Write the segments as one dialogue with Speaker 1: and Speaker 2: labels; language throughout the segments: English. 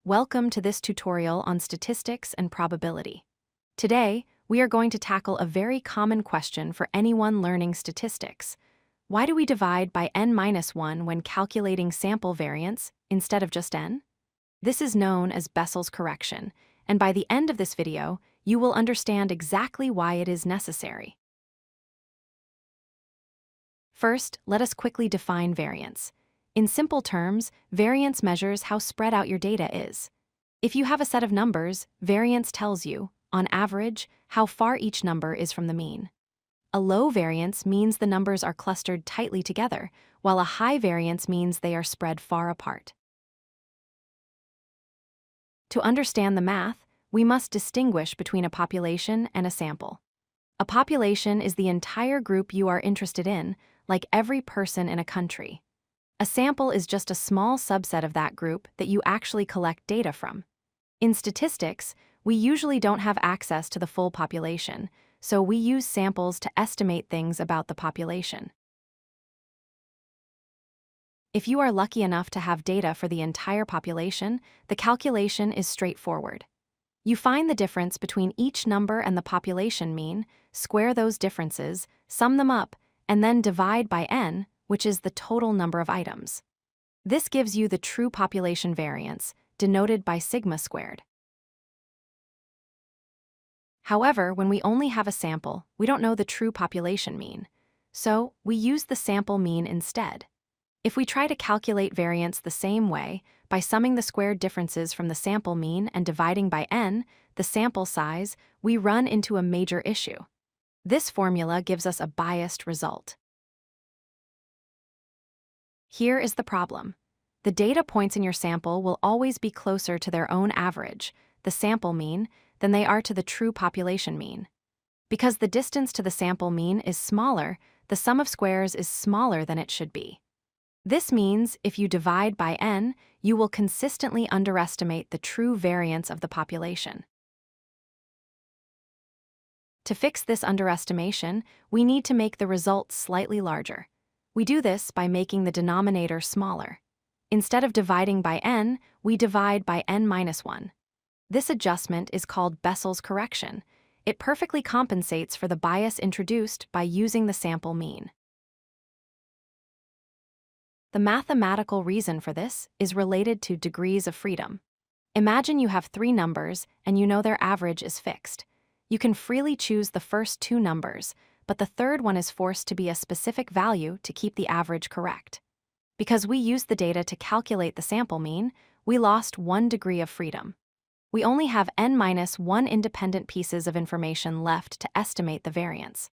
Speaker 1: Welcome to this tutorial on statistics and probability. Today, we are going to tackle a very common question for anyone learning statistics. Why do we divide by n-1 when calculating sample variance instead of just n? This is known as Bessel's correction, and by the end of this video, you will understand exactly why it is necessary. First, let us quickly define variance. In simple terms, variance measures how spread out your data is. If you have a set of numbers, variance tells you, on average, how far each number is from the mean. A low variance means the numbers are clustered tightly together, while a high variance means they are spread far apart. To understand the math, we must distinguish between a population and a sample. A population is the entire group you are interested in, like every person in a country. A sample is just a small subset of that group that you actually collect data from. In statistics, we usually don't have access to the full population, so we use samples to estimate things about the population. If you are lucky enough to have data for the entire population, the calculation is straightforward. You find the difference between each number and the population mean, square those differences, sum them up, and then divide by n, which is the total number of items. This gives you the true population variance, denoted by sigma squared. However, when we only have a sample, we don't know the true population mean, so we use the sample mean instead. If we try to calculate variance the same way, by summing the squared differences from the sample mean and dividing by n, the sample size, we run into a major issue. This formula gives us a biased result. Here is the problem. The data points in your sample will always be closer to their own average, the sample mean, than they are to the true population mean. Because the distance to the sample mean is smaller, the sum of squares is smaller than it should be. This means if you divide by n, you will consistently underestimate the true variance of the population. To fix this underestimation, we need to make the result slightly larger. We do this by making the denominator smaller. Instead of dividing by n, we divide by n-1. This adjustment is called Bessel's correction. It perfectly compensates for the bias introduced by using the sample mean. The mathematical reason for this is related to degrees of freedom. Imagine you have three numbers and you know their average is fixed. You can freely choose the first two numbers, but the third one is forced to be a specific value to keep the average correct. Because we used the data to calculate the sample mean, we lost 1 degree of freedom. We only have n-1 independent pieces of information left to estimate the variance.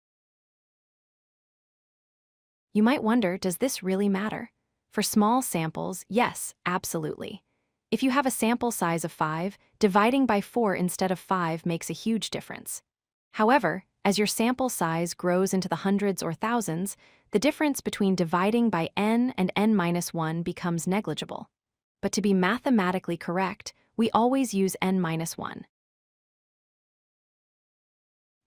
Speaker 1: You might wonder, does this really matter? For small samples, yes, absolutely. If you have a sample size of 5, dividing by 4 instead of 5 makes a huge difference. However, as your sample size grows into the hundreds or thousands, the difference between dividing by n and n-1 becomes negligible. But to be mathematically correct, we always use n-1.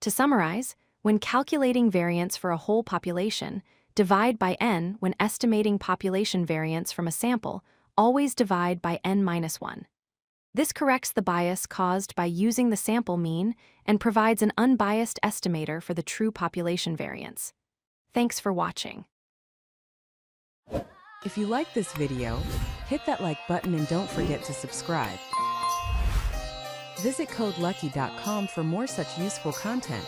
Speaker 1: To summarize, when calculating variance for a whole population, divide by n when estimating population variance from a sample, always divide by n-1. This corrects the bias caused by using the sample mean and provides an unbiased estimator for the true population variance. Thanks for watching.
Speaker 2: If you like this video, hit that like button and don't forget to subscribe. Visit codelucky.com for more such useful content.